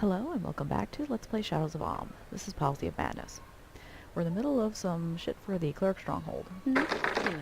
Hello and welcome back to Let's Play Shadows of Om. This is Policy of Madness. We're in the middle of some shit for the Cleric Stronghold. Let's do it.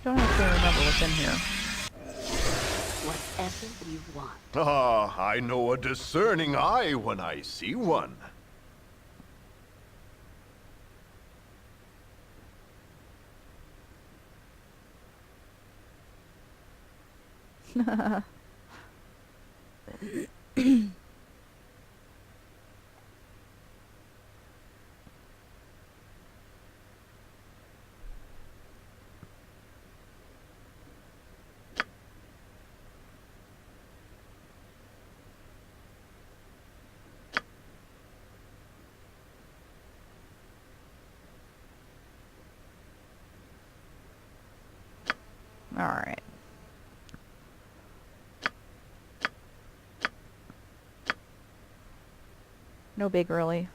Don't actually remember what's in here. Whatever you want. Ah, I know a discerning eye when I see one. Alright. No big, really.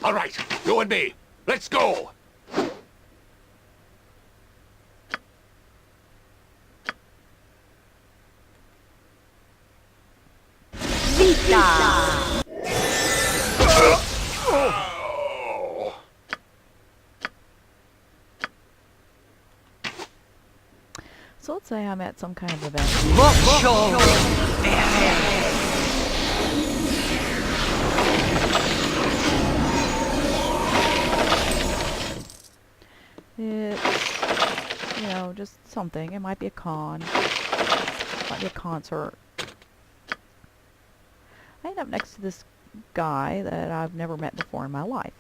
All right, you and me. Let's go. So let's say I'm at some kind of event. It's, you know, just something. It might be a con. It might be a concert. I end up next to this guy that I've never met before in my life.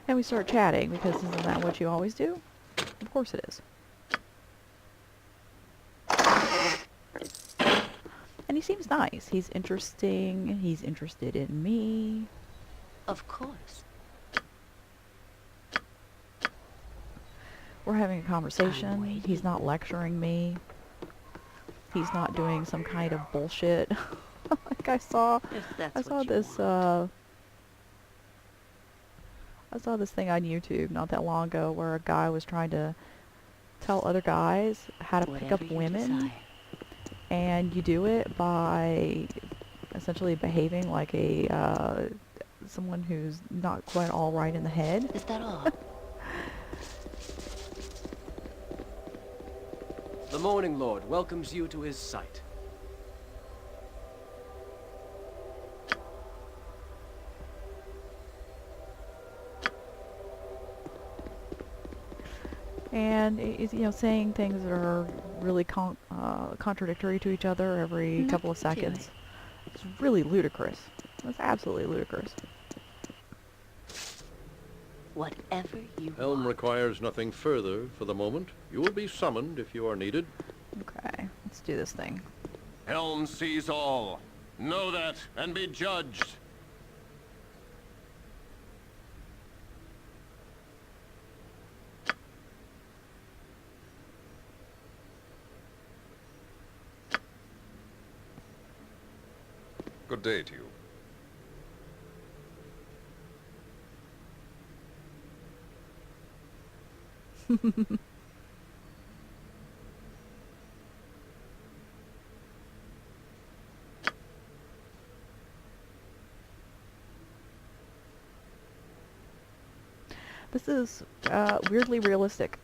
And we start chatting, because isn't that what you always do? Of course it is. And he seems nice. He's interesting. He's interested in me. Of course. We're having a conversation. He's not lecturing me. He's not doing some kind of bullshit. Like I saw this thing on YouTube not that long ago where a guy was trying to tell other guys how to pick up women, and you do it by essentially behaving like a someone who's not quite all right in the head. Is that all? The Morning Lord welcomes you to his sight. And he's, you know, saying things that are really contradictory to each other every couple of seconds. It's really ludicrous. It's absolutely ludicrous. Whatever you Helm want. requires nothing further for the moment. You will be summoned if you are needed. Okay, let's do this thing. Helm sees all. Know that and be judged. Good day to you. This is weirdly realistic.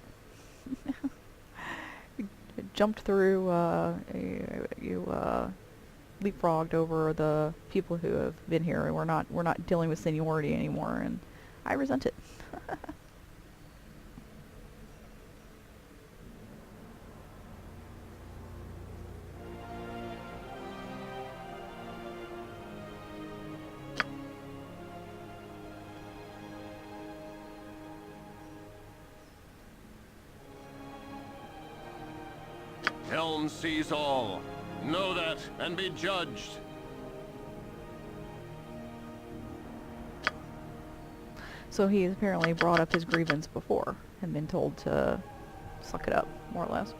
You jumped through, you leapfrogged over the people who have been here, and we're not dealing with seniority anymore, and I resent it. Helm sees all. Know that and be judged. So he's apparently brought up his grievance before and been told to suck it up, more or less.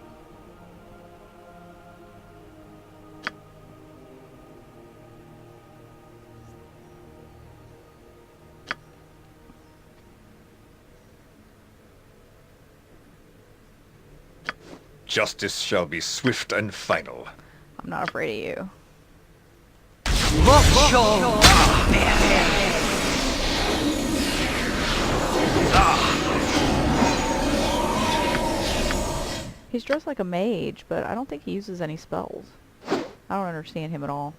Justice shall be swift and final. I'm not afraid of you. He's dressed like a mage, but I don't think he uses any spells. I don't understand him at all.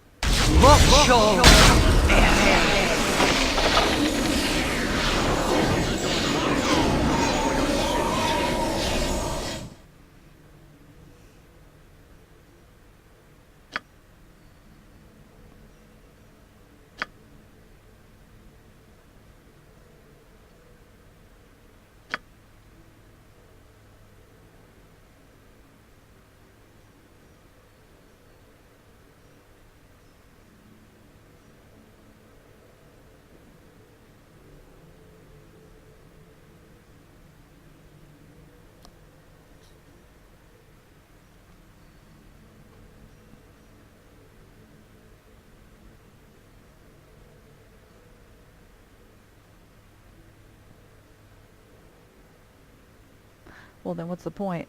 Well, then what's the point?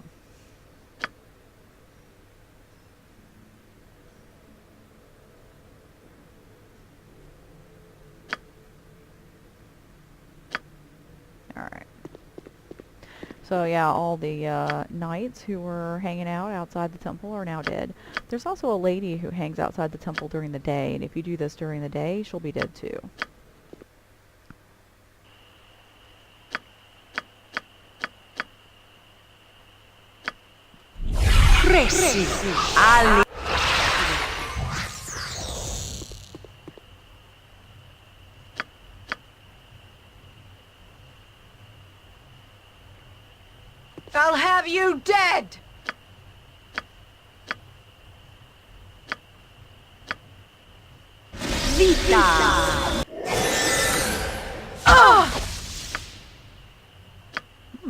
Alright. So yeah, all the knights who were hanging out outside the temple are now dead. There's also a lady who hangs outside the temple during the day, and if you do this during the day, she'll be dead too. I'll have you dead!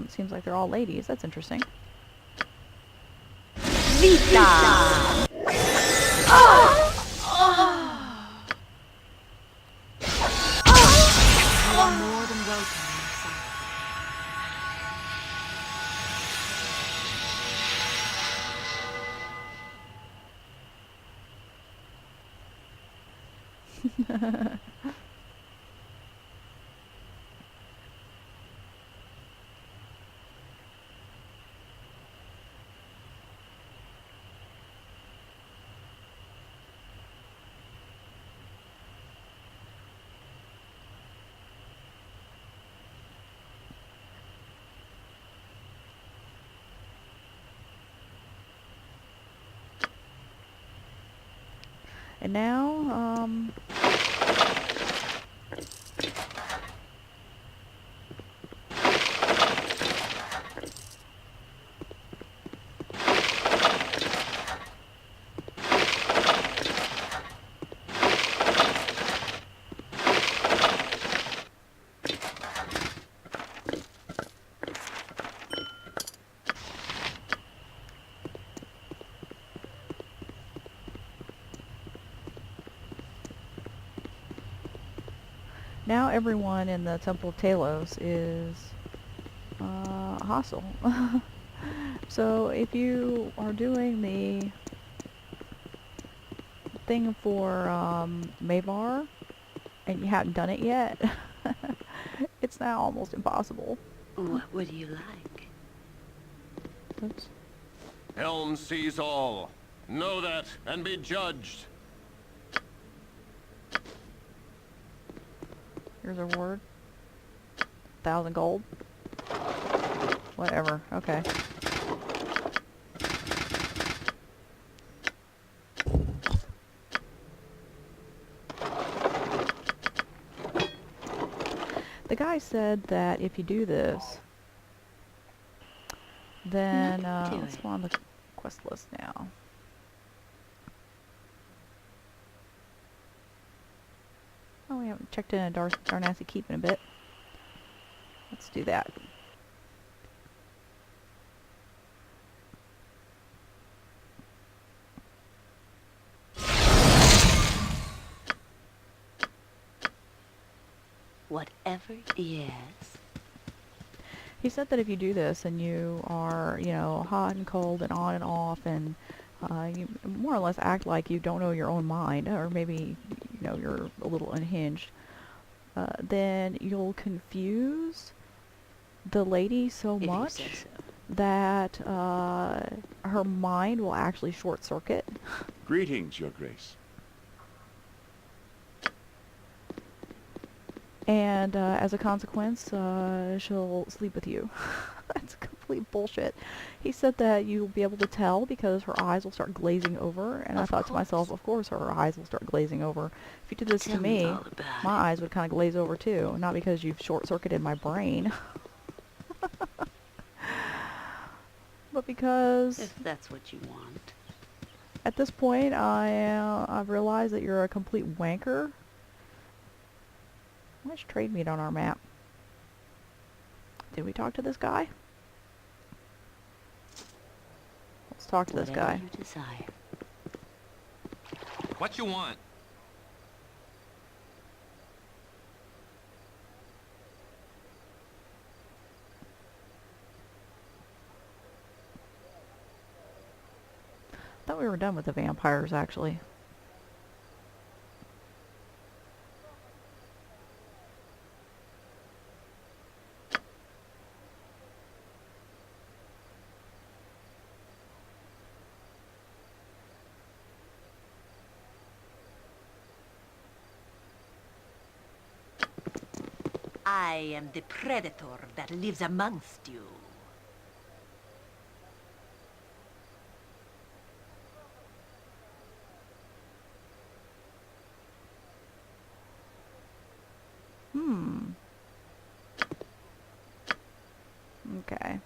Seems like they're all ladies. That's interesting. And now, now everyone in the Temple of Talos is hostile. So if you are doing the thing for Mavar and you haven't done it yet, it's now almost impossible. What would you like? Oops. Helm sees all. Know that and be judged. Here's a word. 1,000 gold. Whatever. Okay. The guy said that if you do this, then let's go on the quest list now. Oh, we haven't checked in a Darnassi Keep in a bit. Let's do that. Whatever. Yes. He said that if you do this and you are, you know, hot and cold and on and off, and you more or less act like you don't know your own mind, or maybe, you know, you're a little unhinged, then you'll confuse the lady so If you much say so. that her mind will actually short circuit. Greetings, Your Grace. And as a consequence, she'll sleep with you. That's complete bullshit. He said that you'll be able to tell because her eyes will start glazing over, and I Of thought to myself, course. of course her eyes will start glazing over. If you did this to Tell me me, all about my it. eyes would kind of glaze over too. Not because you've short-circuited my brain, but because If that's what you want. at this point I've realized that you're a complete wanker. Where's Trademeet on our map? Did we talk to this guy? Let's talk to this Whatever guy. you desire. What you want? Thought we were done with the vampires, actually. I am the predator that lives amongst you. Okay.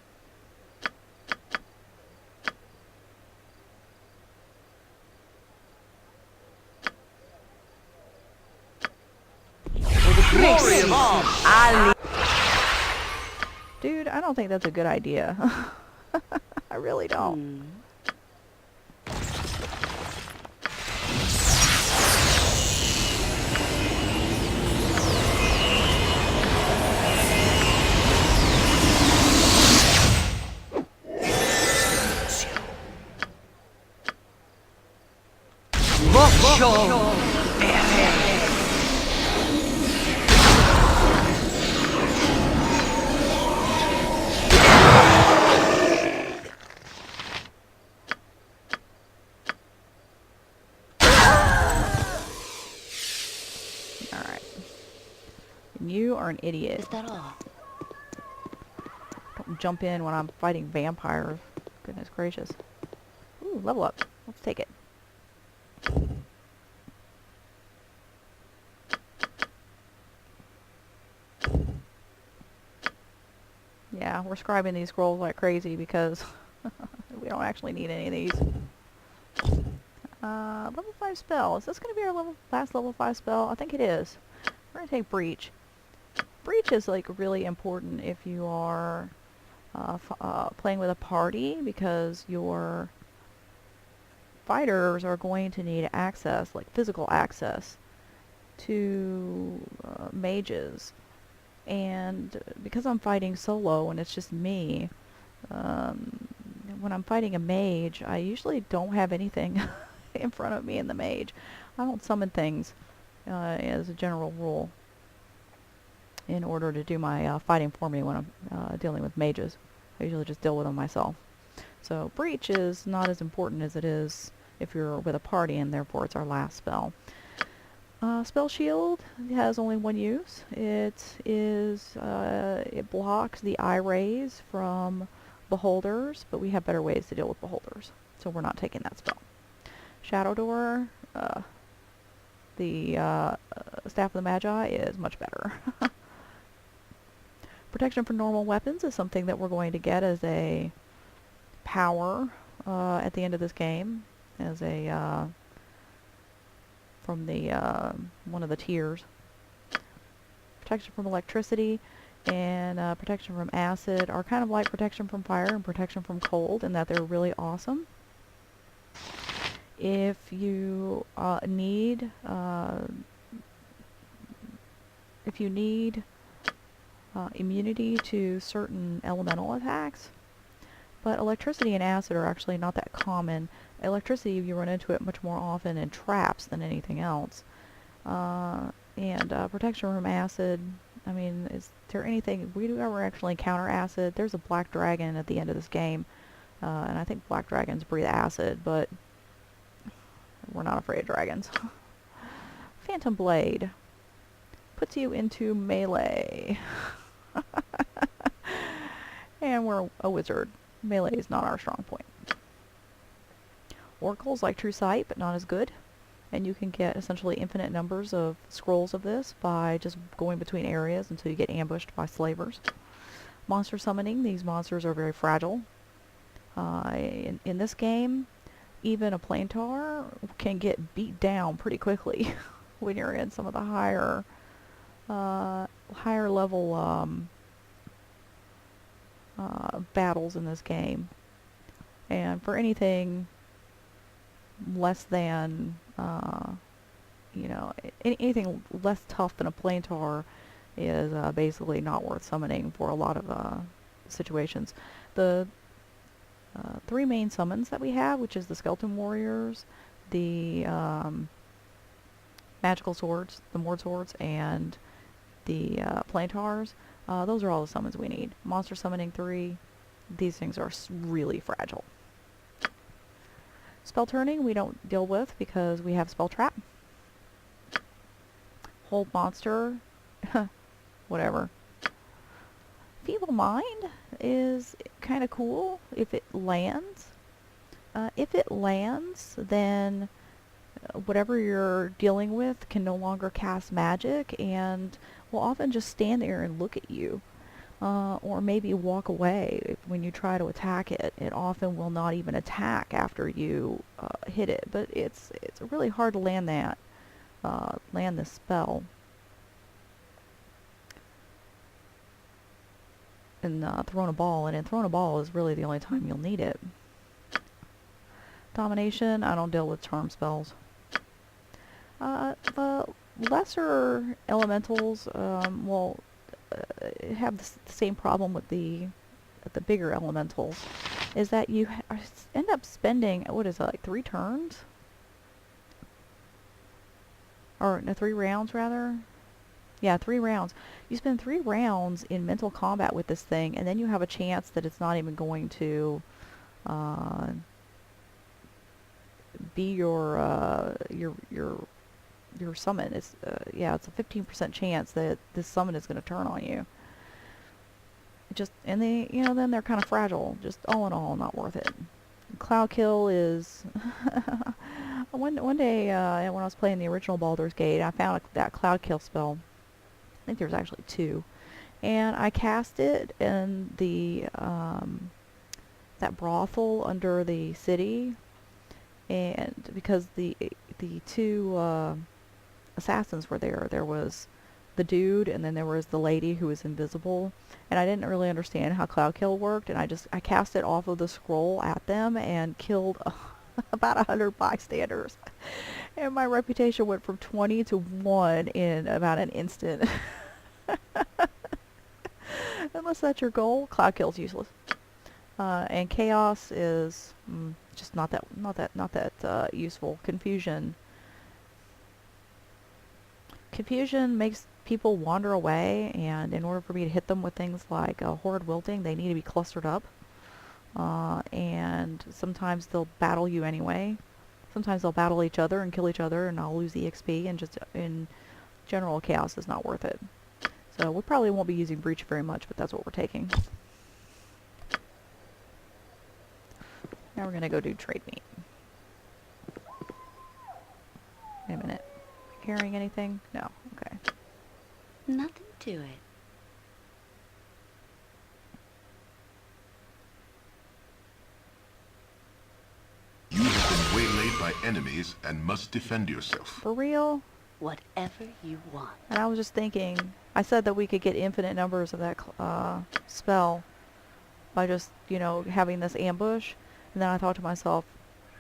Glory of all. Dude, I don't think that's a good idea. I really don't. Alright. You are an idiot. Is that all? Don't jump in when I'm fighting vampires. Goodness gracious. Ooh, level up. Let's take it. Yeah, we're scribing these scrolls like crazy because we don't actually need any of these. Level 5 spell. Is this going to be our last level 5 spell? I think it is. We're going to take Breach. Breach is like really important if you are playing with a party, because your fighters are going to need access, like physical access, to mages. And because I'm fighting solo and it's just me, when I'm fighting a mage, I usually don't have anything in front of me in the mage. I don't summon things as a general rule in order to do my fighting for me when I'm dealing with mages. I usually just deal with them myself. So Breach is not as important as it is if you're with a party, and therefore it's our last spell. Spell Shield has only one use. It blocks the eye rays from beholders, but we have better ways to deal with beholders, so we're not taking that spell. Shadow Door, the Staff of the Magi is much better. Protection for normal weapons is something that we're going to get as a power at the end of this game as a from the one of the tiers. Protection from electricity and protection from acid are kind of like protection from fire and protection from cold, in that they're really awesome. If you need immunity to certain elemental attacks, but electricity and acid are actually not that common. Electricity, you run into it much more often in traps than anything else. And protection from acid, I mean, is there anything, we do ever actually encounter acid? There's a black dragon at the end of this game, and I think black dragons breathe acid, but we're not afraid of dragons. Phantom Blade puts you into melee. And we're a wizard. Melee is not our strong point. Oracle's like True Sight, but not as good. And you can get essentially infinite numbers of scrolls of this by just going between areas until you get ambushed by slavers. Monster summoning. These monsters are very fragile. In this game, even a planetar can get beat down pretty quickly when you're in some of the higher level battles in this game. And for anything less than, anything less tough than a planetar is basically not worth summoning for a lot of situations. The three main summons that we have, which is the skeleton warriors, the magical swords, the mord swords, and the planetars, those are all the summons we need. Monster summoning 3, these things are really fragile. Spell turning we don't deal with because we have spell trap. Hold monster, whatever. Feeble Mind is kind of cool if it lands. If it lands, then whatever you're dealing with can no longer cast magic and will often just stand there and look at you. Or maybe walk away when you try to attack it. It often will not even attack after you hit it, but it's really hard to land this spell. And Thrown a Ball, and in Thrown a Ball is really the only time you'll need it. Domination, I don't deal with charm spells. The lesser elementals, have the same problem with the bigger elementals, is that you end up spending, what is it, like 3 turns? Or no, 3 rounds rather? Yeah, 3 rounds. You spend 3 rounds in mental combat with this thing, and then you have a chance that it's not even going to be your summon. It's it's a 15% chance that this summon is going to turn on you. And then they're kind of fragile. Just all in all, not worth it. Cloud Kill is one day when I was playing the original Baldur's Gate, I found that Cloud Kill spell. I think there's actually 2, and I cast it in the that brothel under the city, and because the 2 assassins were there. There was the dude, and then there was the lady who was invisible, and I didn't really understand how Cloud Kill worked, and I cast it off of the scroll at them and killed about 100 bystanders, and my reputation went from 20 to 1 in about an instant. Unless that's your goal, Cloud Kill's useless. And Chaos is just not that useful. Confusion makes people wander away, and in order for me to hit them with things like Horrid Wilting, they need to be clustered up. And sometimes they'll battle you anyway. Sometimes they'll battle each other and kill each other, and I'll lose the XP, and just in general, Chaos is not worth it. So we probably won't be using Breach very much, but that's what we're taking. Now we're going to go do Trademeet. Wait a minute. Carrying anything? No. Okay. Nothing to it. enemies and must defend yourself. For real? Whatever you want. And I was just thinking, I said that we could get infinite numbers of that spell by just, you know, having this ambush. And then I thought to myself,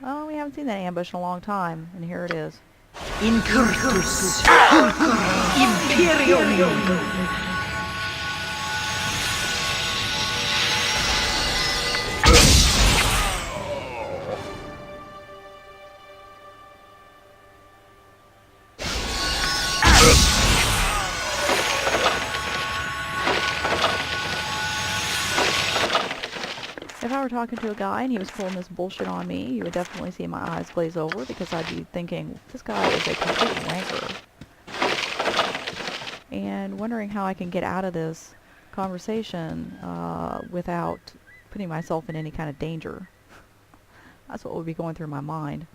oh, we haven't seen that ambush in a long time. And here it is. Incurtus Imperium. If I were talking to a guy and he was pulling this bullshit on me, you would definitely see my eyes glaze over because I'd be thinking, this guy is a complete wanker. And wondering how I can get out of this conversation without putting myself in any kind of danger. That's what would be going through my mind.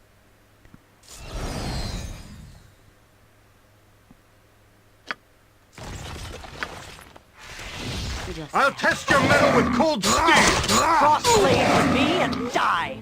I'll test your metal with cold steel! Cross-blade with me and die!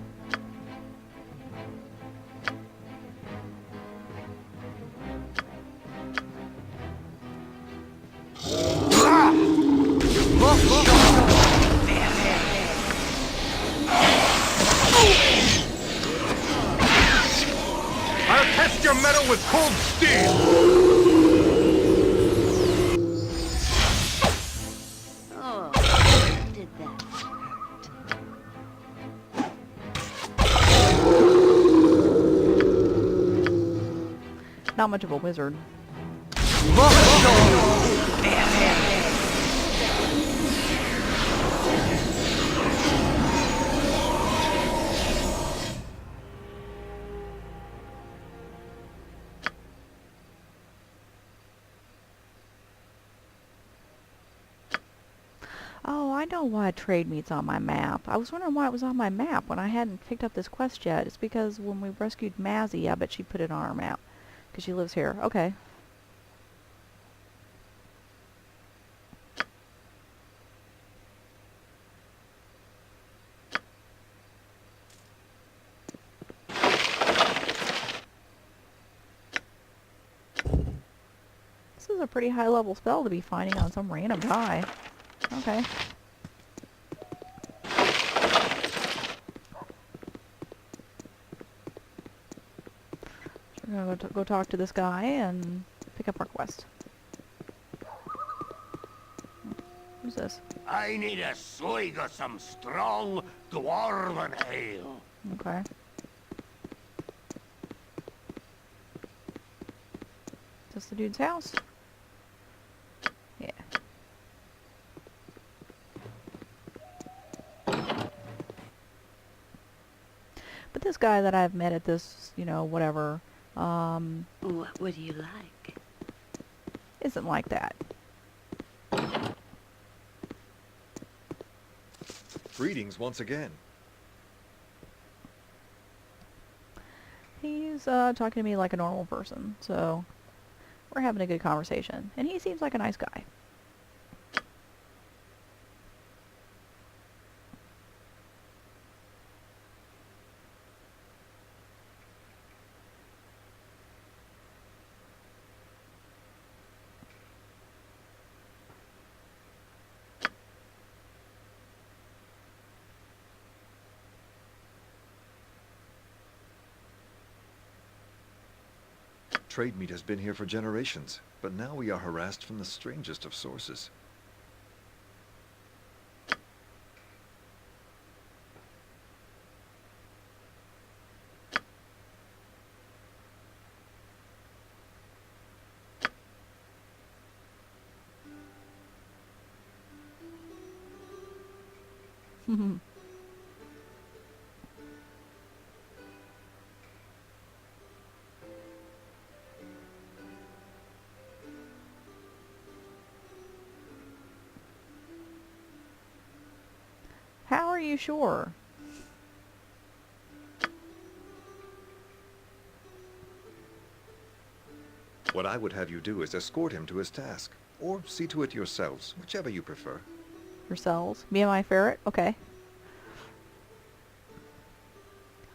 I'll test your metal with cold steel! Oh, did that hurt? Not much of a wizard. Oh, I know why Trademeet's on my map. I was wondering why it was on my map when I hadn't picked up this quest yet. It's because when we rescued Mazzy, I bet she put it on our map. Because she lives here. Okay. This is a pretty high level spell to be finding on some random guy. Okay. We're gonna go talk to this guy and pick up our quest. Who's this? I need a swig of some strong dwarven ale. Okay. Is this the dude's house? Yeah. But this guy that I've met at this, you know, whatever, What would you like? isn't like that. Greetings once again. He's talking to me like a normal person, so we're having a good conversation. And he seems like a nice guy. Trademeet has been here for generations, but now we are harassed from the strangest of sources. How are you sure? What I would have you do is escort him to his task, or see to it yourselves, whichever you prefer. Yourselves? Me and my ferret? Okay.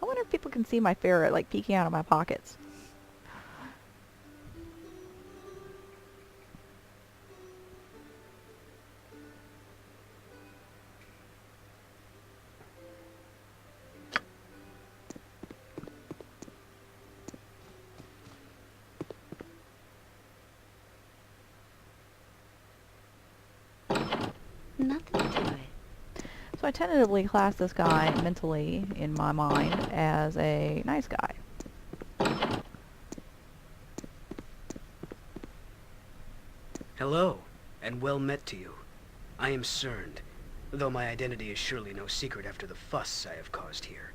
I wonder if People can see my ferret, like, peeking out of my pockets. Nothing to it. So I tentatively class this guy mentally, in my mind, as a nice guy. Hello, and well met to you. I am Cerned, though my identity is surely no secret after the fuss I have caused here.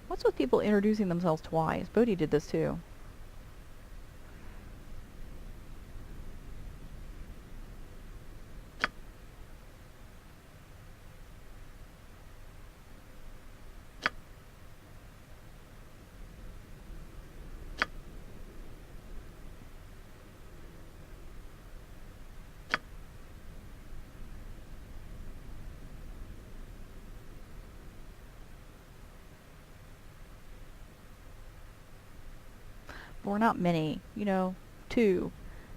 What's with people introducing themselves twice? Bodhi did this too. We're not many, you know, 2.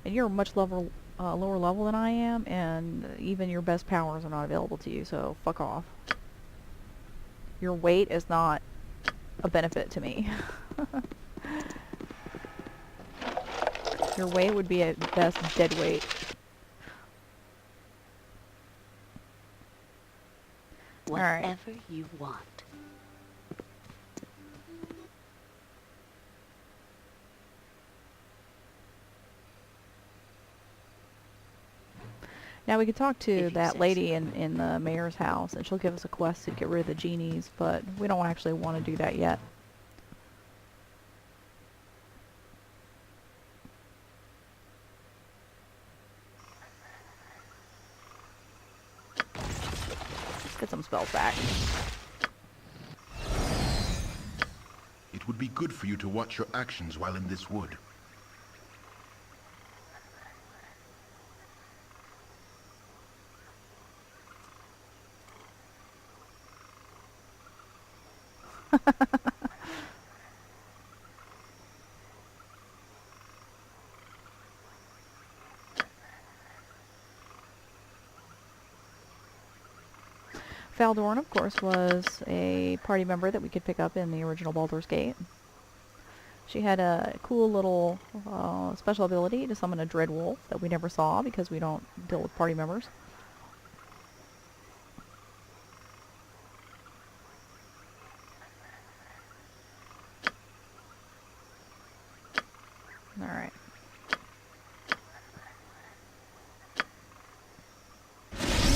And you're much lower level than I am, and even your best powers are not available to you, so fuck off. Your weight is not a benefit to me. Your weight would be at best dead weight. Whatever you want. Now we could talk to that lady in the mayor's house, and she'll give us a quest to get rid of the genies, but we don't actually want to do that yet. Let's get some spells back. It would be good for you to watch your actions while in this wood. Faldorn, of course, was a party member that we could pick up in the original Baldur's Gate. She had a cool little special ability to summon a dread wolf that we never saw because we don't deal with party members. Alright.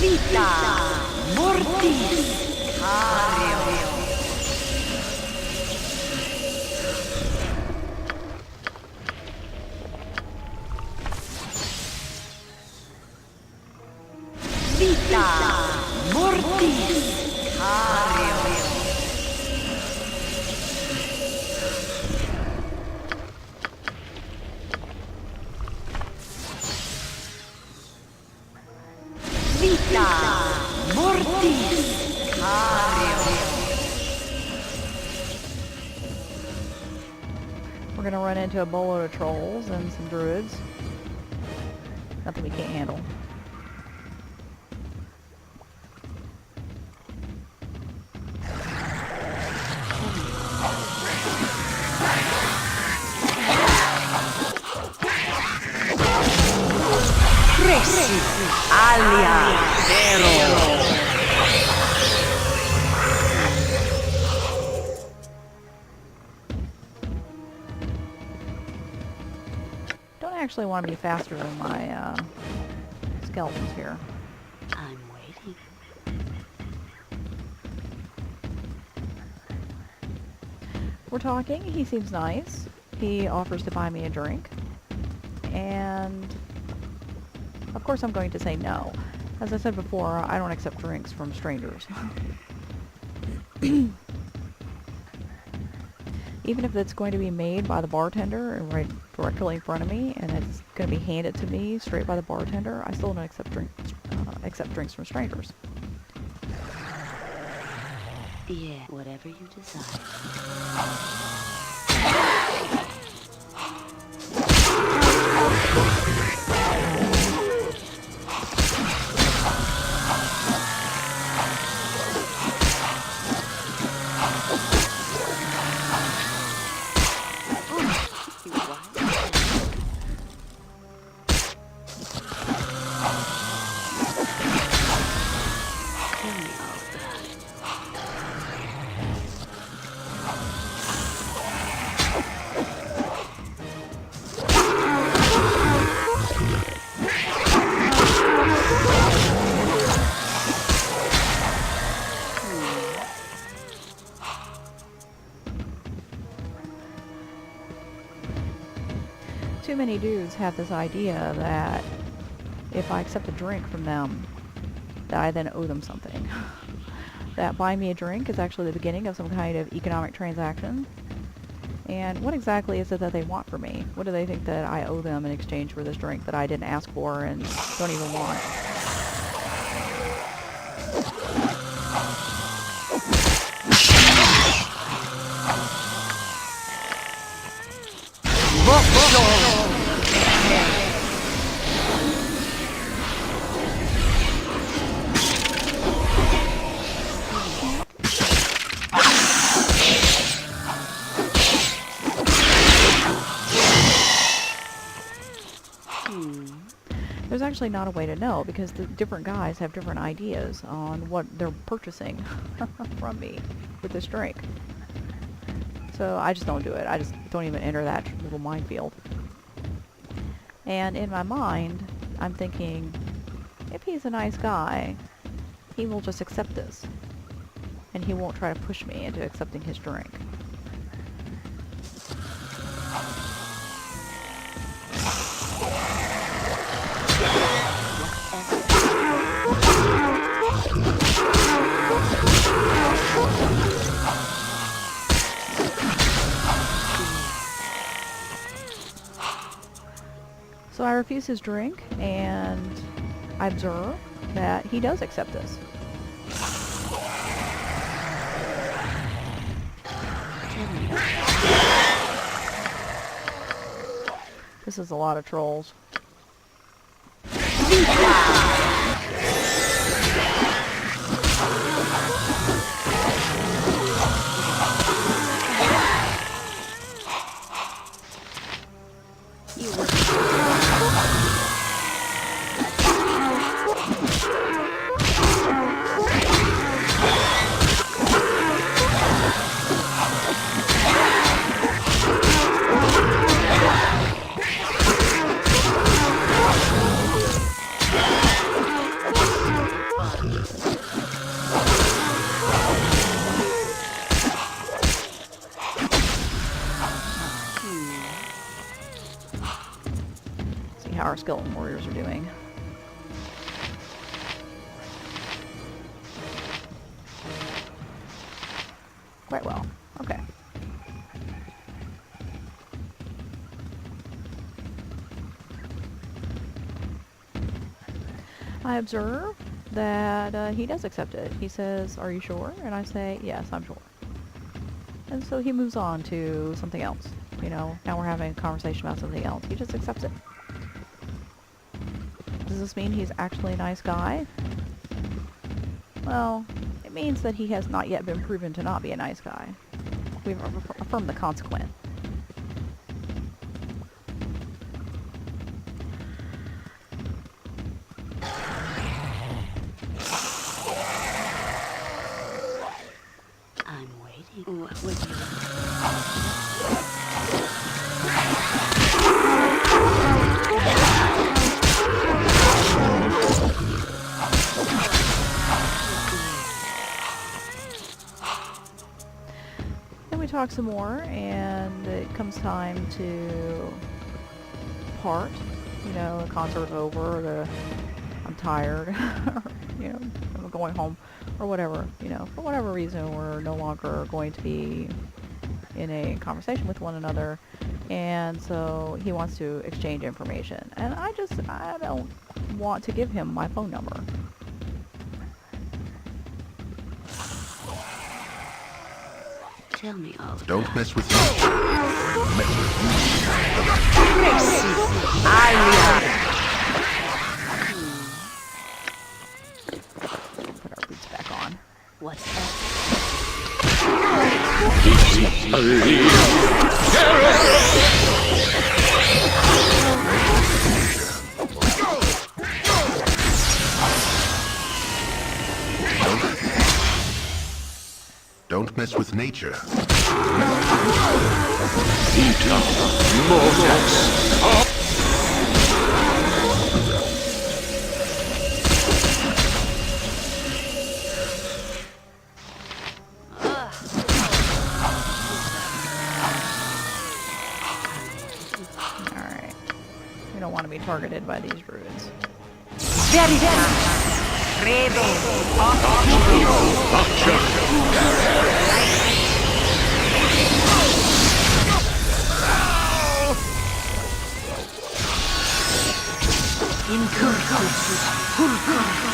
Vita Mortis Cario. Vita Mortis Cario. Vita Mortis Cario. We're gonna run into a boatload of trolls and some druids. Nothing we can't handle. Alia Zero. Don't actually want to be faster than my skeletons here. I'm waiting. We're talking. He seems nice. He offers to buy me a drink. And of course I'm going to say no. As I said before, I don't accept drinks from strangers. Even if it's going to be made by the bartender and right directly in front of me, and it's going to be handed to me straight by the bartender, I still don't accept drinks from strangers. Yeah, whatever you decide. Too many dudes have this idea that if I accept a drink from them, that I then owe them something. That buying me a drink is actually the beginning of some kind of economic transaction. And what exactly is it that they want from me? What do they think that I owe them in exchange for this drink that I didn't ask for and don't even want? There's actually not a way to know because the different guys have different ideas on what they're purchasing from me with this drink. So I just don't do it. I just don't even enter that little minefield. And in my mind, I'm thinking, if he's a nice guy, he will just accept this. And he won't try to push me into accepting his drink. So I refuse his drink, and I observe that he does accept this. This is a lot of trolls. See how our skeleton warriors are doing. Quite well. Okay. I observe that he does accept it. He says, "Are you sure?" And I say, "Yes, I'm sure." And so he moves on to something else. You know, now we're having a conversation about something else. He just accepts it. Does this mean he's actually a nice guy? Well, it means that he has not yet been proven to not be a nice guy. We've affirmed the consequent. I'm waiting. What would you... Then we talk some more, and it comes time to part. You know, the concert's over, I'm tired, you know, I'm going home, or whatever, you know, for whatever reason, we're no longer going to be in a conversation with one another, and so he wants to exchange information. And I don't want to give him my phone number. Tell me all about Don't mess with nature. Mess with me. Put our boots back on. what's that? Don't mess with nature. Alright. We don't want to be targeted by these druids.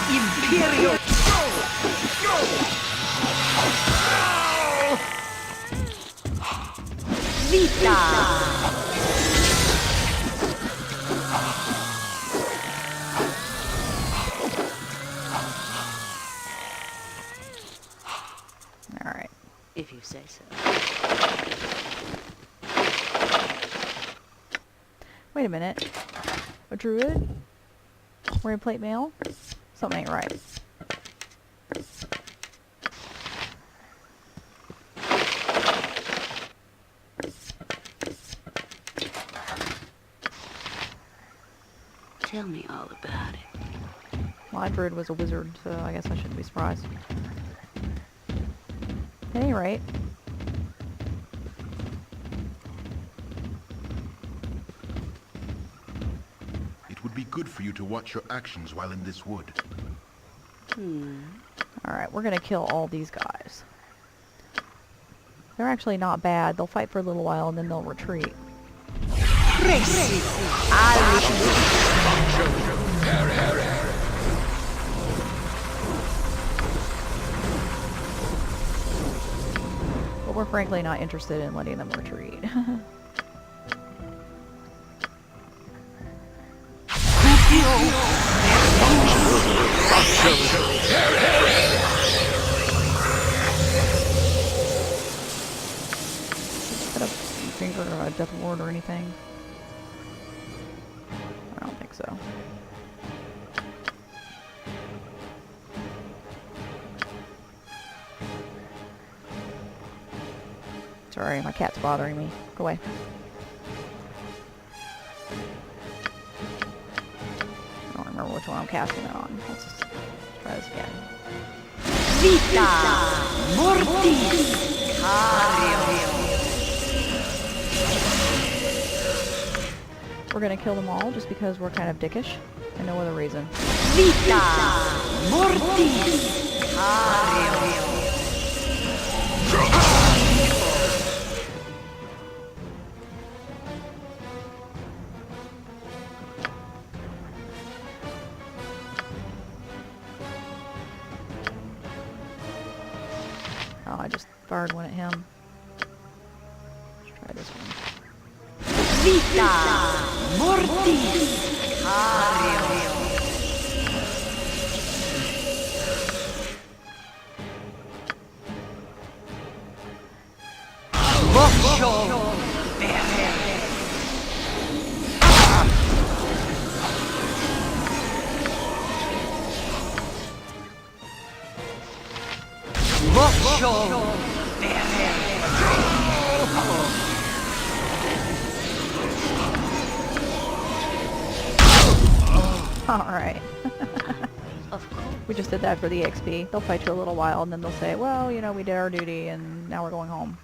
Imperial. Alright. If you say so. Wait a minute. A druid? Wearing plate mail? Something ain't right. Tell me all about it. My druid was a wizard, so I guess I shouldn't be surprised. At any rate, It would be good for you to watch your actions while in this wood. alright, we're gonna kill all these guys. They're actually not bad. They'll fight for a little while and then they'll retreat. But we're frankly not interested in letting them retreat. Set up finger a death ward or anything? I don't think so. Sorry, my cat's bothering me. Go away. I don't remember which one I'm casting it on. Let's just try this again. We're gonna kill them all just because we're kind of dickish, and no other reason. Oh, I just fired one at him. Let's try this one. Alright. Of course. We just did that for the XP. They'll fight you a little while and then they'll say, well, you know, we did our duty and now we're going home.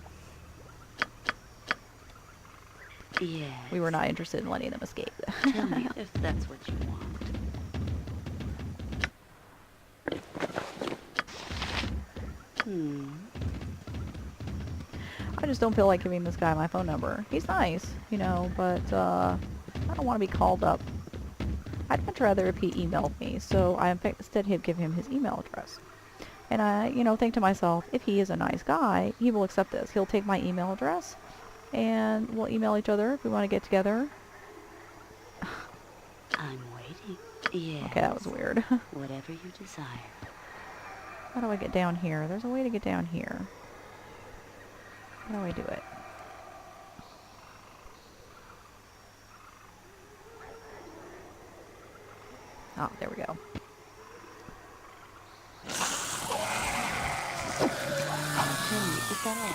Yeah. We were not interested in letting them escape. Tell me if that's what you want. just don't feel like giving this guy my phone number. He's nice, you know, but I don't want to be called up. I'd much rather if he emailed me, so I instead give him his email address. And I, you know, think to myself, if he is a nice guy, he will accept this. He'll take my email address, and we'll email each other if we want to get together. I'm waiting. Yes. Okay, that was weird. Whatever you desire. How do I get down here? There's a way to get down here. How do I do it? Oh, there we go. Tell me, is that all?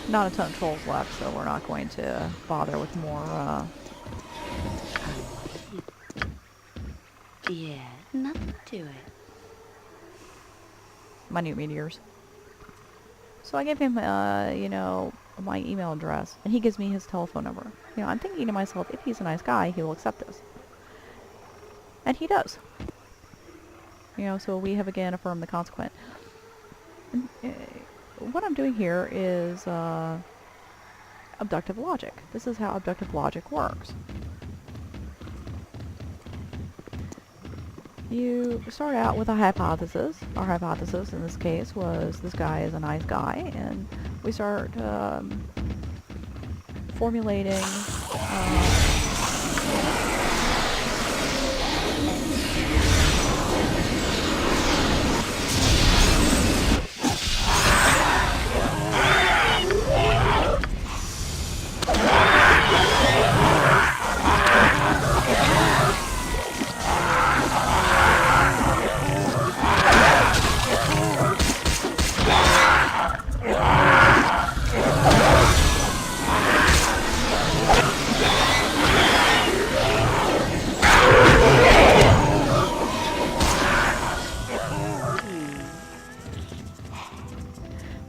Not a ton of trolls left, so we're not going to bother with more, Yeah, nothing to it. minute meteors. So I give him, you know, my email address, and he gives me his telephone number. You know, I'm thinking to myself, if he's a nice guy, he will accept this. And he does. You know, so we have again affirmed the consequent. And, what I'm doing here is abductive logic. This is how abductive logic works. You start out with a hypothesis. Our hypothesis in this case was this guy is a nice guy, and we start formulating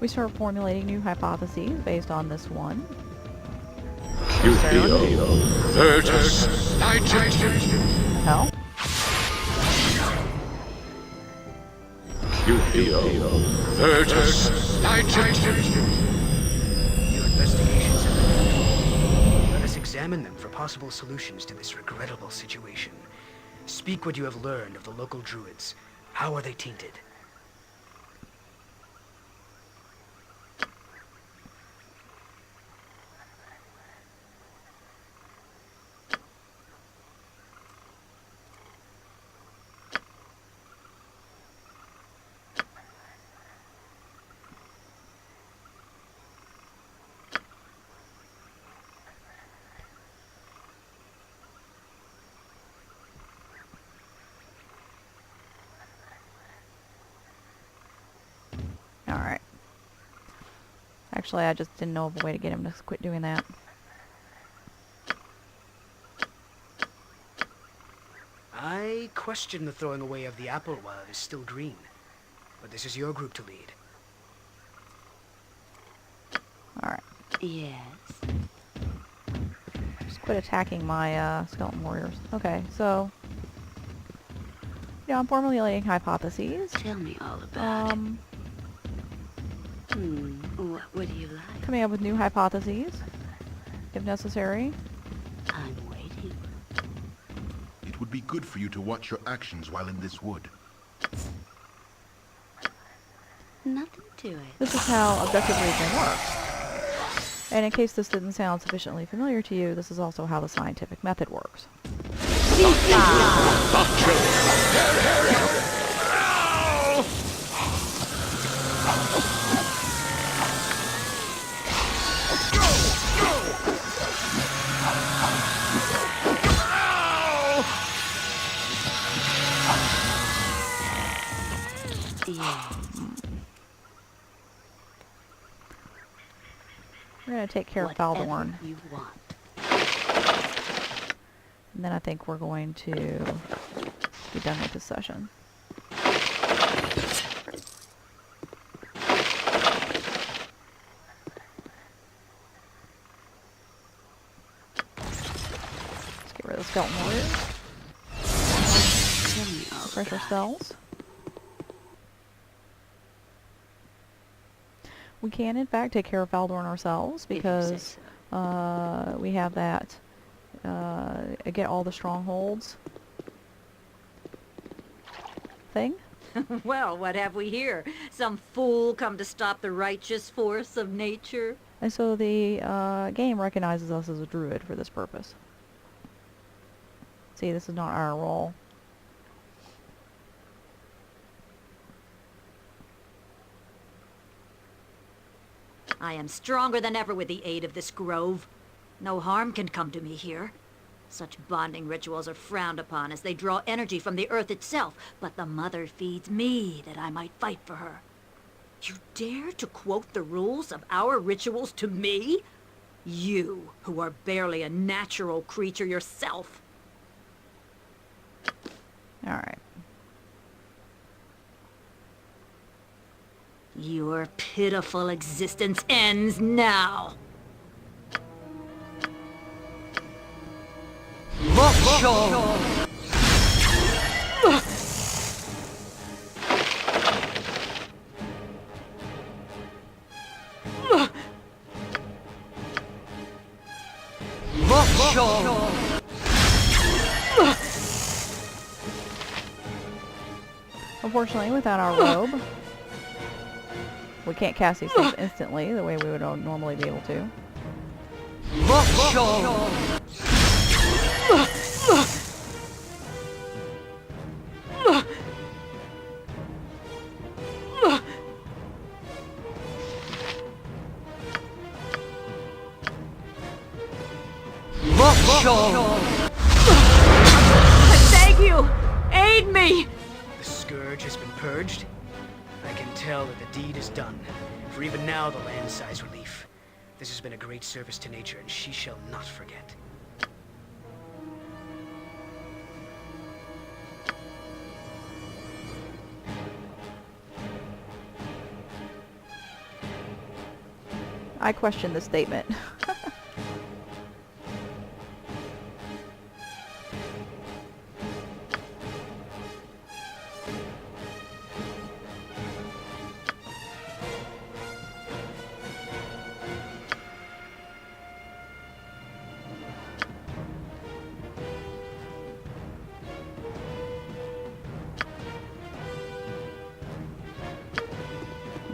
we start formulating new hypotheses based on this one. Hell? Your investigations have been complete. Let us examine them for possible solutions to this regrettable situation. Speak what you have learned of the local Druids. How are they tainted? Alright. Actually, I just didn't know of a way to get him to quit doing that. I question the throwing away of the apple while it is still green. But this is your group to lead. Alright. Yes. Just quit attacking my skeleton warriors. Okay, so... yeah, I'm formulating hypotheses. Tell me all about it. Um, What would you like? coming up with new hypotheses, if necessary. I'm waiting. It would be good for you to watch your actions while in this wood. Nothing to it. This is how abductive reasoning works. And in case this didn't sound sufficiently familiar to you, this is also how the scientific method works. We're gonna take care of Faldorn. You want. And then I think we're going to be done with this session. Let's get rid of the skeleton warriors. Refresh our spells. We can, in fact, take care of Faldorn ourselves because we have that. Get all the strongholds thing. Well, what have we here? Some fool come to stop the righteous force of nature? And so the game recognizes us as a druid for this purpose. See, this is not our role. I am stronger than ever with the aid of this grove. No harm can come to me here. Such bonding rituals are frowned upon as they draw energy from the earth itself, but the mother feeds me that I might fight for her. You dare to quote the rules of our rituals to me? You, who are barely a natural creature yourself. Alright. Your pitiful existence ends now. Unfortunately, without our robe, we can't cast these things instantly the way we would normally be able to. I beg you, aid me! The scourge has been purged. I can tell that the deed is done, for even now the land sighs relief. This has been a great service to nature, and she shall not forget. I question this statement.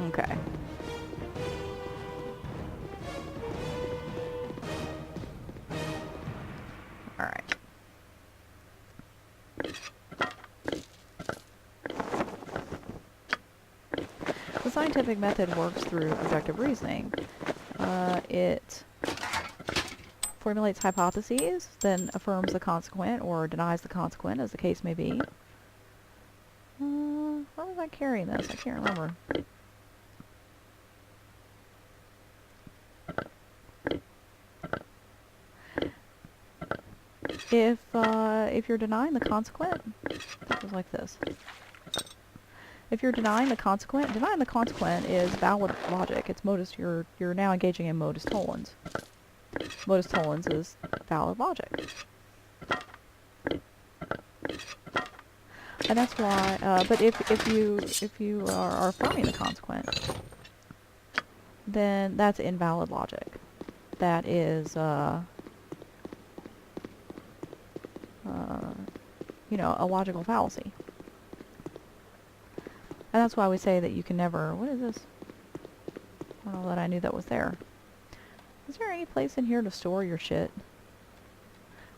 Okay. All right. The scientific method works through objective reasoning. It formulates hypotheses, then affirms the consequent or denies the consequent, as the case may be. Where was I carrying this? I can't remember. If you're denying the consequent, it goes like this. If you're denying the consequent is valid logic. It's modus. You're now engaging in modus tollens. Modus tollens is valid logic, and that's why. But if you are affirming the consequent, then that's invalid logic. That is you know, a logical fallacy. And that's why we say that you can never... What is this? I don't know that I knew that was there. Is there any place in here to store your shit?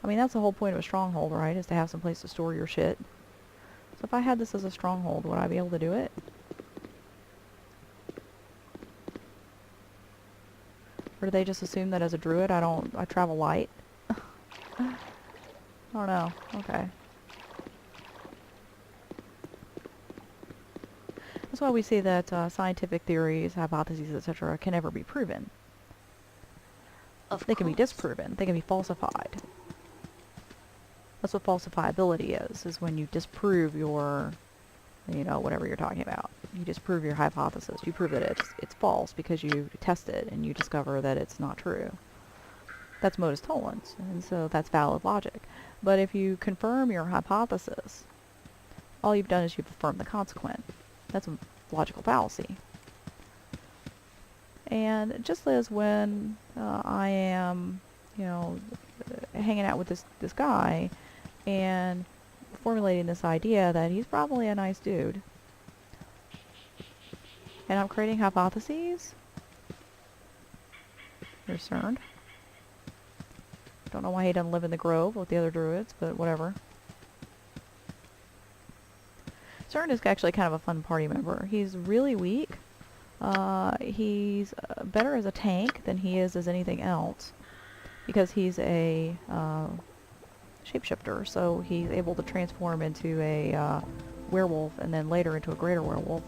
I mean, that's the whole point of a stronghold, right? Is to have some place to store your shit. So if I had this as a stronghold, would I be able to do it? Or do they just assume that as a druid I travel light? I don't know. Okay. That's why we say that scientific theories, hypotheses, etc. can never be proven. They can be disproven. They can be falsified. That's what falsifiability is when you disprove your, whatever you're talking about. You disprove your hypothesis. You prove that it's false because you test it and you discover that it's not true. That's modus tollens, and so that's valid logic. But if you confirm your hypothesis, all you've done is you've affirmed the consequent. That's a logical fallacy. And just as when I am, hanging out with this guy and formulating this idea that he's probably a nice dude, and I'm creating hypotheses. You're CERN. Don't know why he doesn't live in the grove with the other druids, but whatever. CERN is actually kind of a fun party member. He's really weak. He's better as a tank than he is as anything else, because he's a shapeshifter, so he's able to transform into a werewolf and then later into a greater werewolf.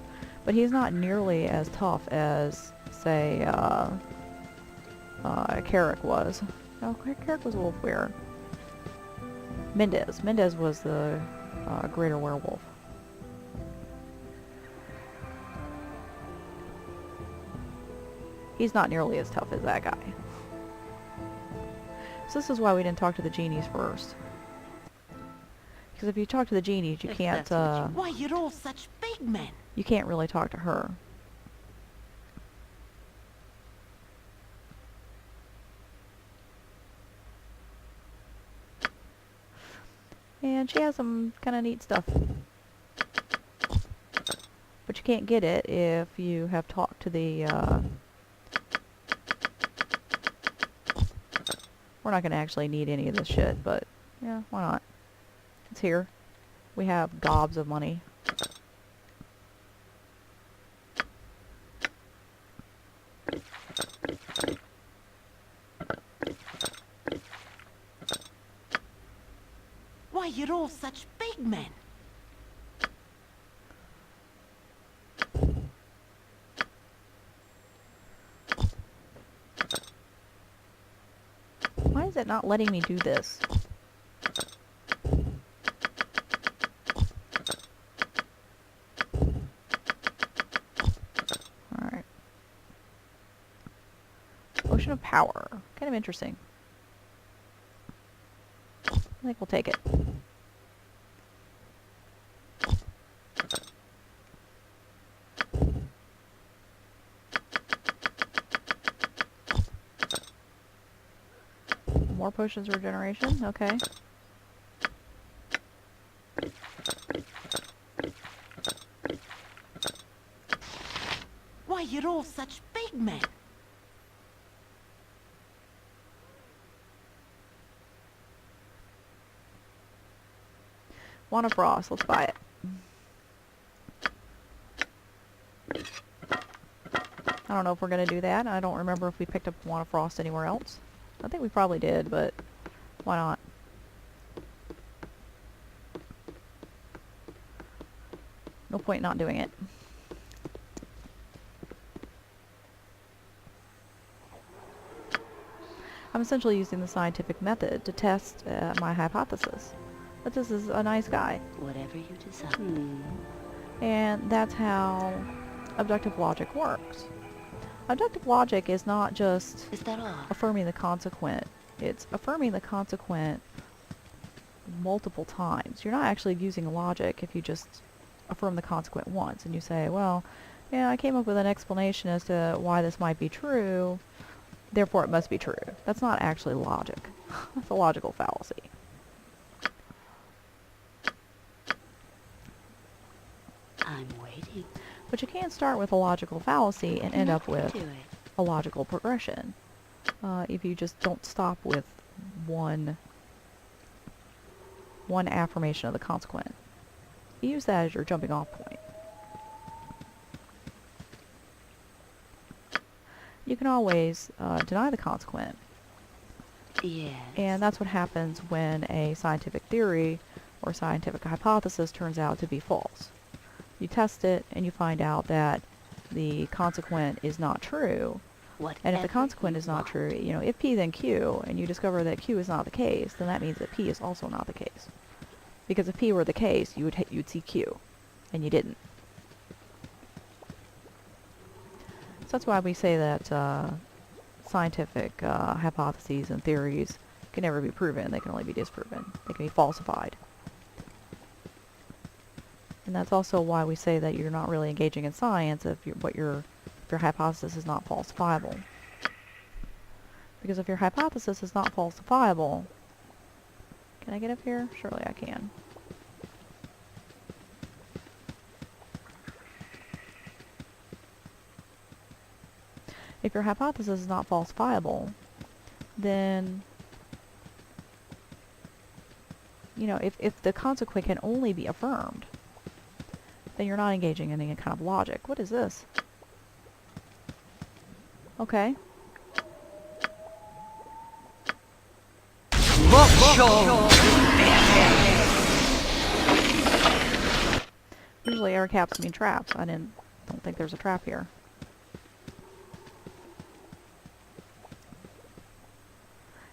But he's not nearly as tough as, say, Carrick was. No, Carrick was a wolf wearer. Mendez was the greater werewolf. He's not nearly as tough as that guy. So this is why we didn't talk to the genies first. Because if you talk to the genies, you can't, Why, you're all such big men. you can't really talk to her. And she has some kind of neat stuff. But you can't get it if you have talked to the, we're not going to actually need any of this shit, but yeah, why not? It's here. We have gobs of money. Why, you're all such big men. Why is it not letting me do this? Alright. Ocean of Power. Kind of interesting. I think we'll take it. More potions of regeneration? Okay. Why, you're all such big men. Wand of Frost. Let's buy it. I don't know if we're going to do that. I don't remember if we picked up Wand of Frost anywhere else. I think we probably did, but why not? No point not doing it. I'm essentially using the scientific method to test my hypothesis. That this is a nice guy. Whatever you decide. And that's how abductive logic works. Abductive logic is not just Is that all? affirming the consequent. It's affirming the consequent multiple times. You're not actually using logic if you just affirm the consequent once and you say, well, yeah, I came up with an explanation as to why this might be true, therefore it must be true. That's not actually logic. That's a logical fallacy. I'm waiting. But you can't start with a logical fallacy and end up with a logical progression. If you just don't stop with one affirmation of the consequent. You use that as your jumping off point. You can always deny the consequent. Yes. And that's what happens when a scientific theory or scientific hypothesis turns out to be false. You test it, and you find out that the consequent is not true. And if the consequent is not true, you know, if P then Q, and you discover that Q is not the case, then that means that P is also not the case. Because if P were the case, you'd see Q, and you didn't. So that's why we say that scientific hypotheses and theories can never be proven. They can only be disproven. They can be falsified. And that's also why we say that you're not really engaging in science if your hypothesis is not falsifiable. Because if your hypothesis is not falsifiable... Can I get up here? Surely I can. If your hypothesis is not falsifiable, then, you know, if the consequent can only be affirmed, then you're not engaging in any kind of logic. What is this? Okay. Usually air caps mean traps. I don't think there's a trap here.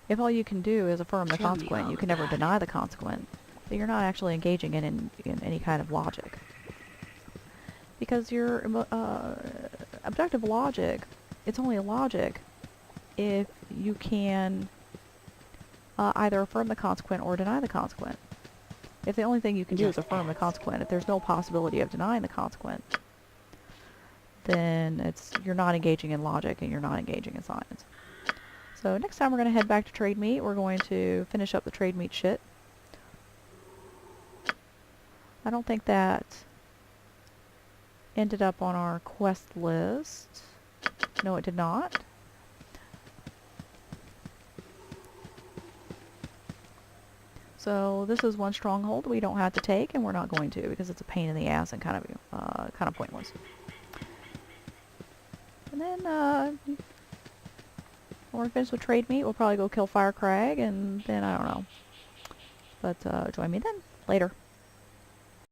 If all you can do is affirm the consequent, you can never deny the consequent, then you're not actually engaging in any kind of logic. Because your objective logic, it's only logic if you can either affirm the consequent or deny the consequent. If the only thing you can do is affirm the consequent, if there's no possibility of denying the consequent, then you're not engaging in logic and you're not engaging in science. So next time we're going to head back to Trademeet. We're going to finish up the Trademeet shit. I don't think that ended up on our quest list. No, it did not. So this is one stronghold we don't have to take, and we're not going to because it's a pain in the ass and kind of pointless. And then when we're finished with Trademeet, we'll probably go kill Fire Crag, and then I don't know. But join me then. Later.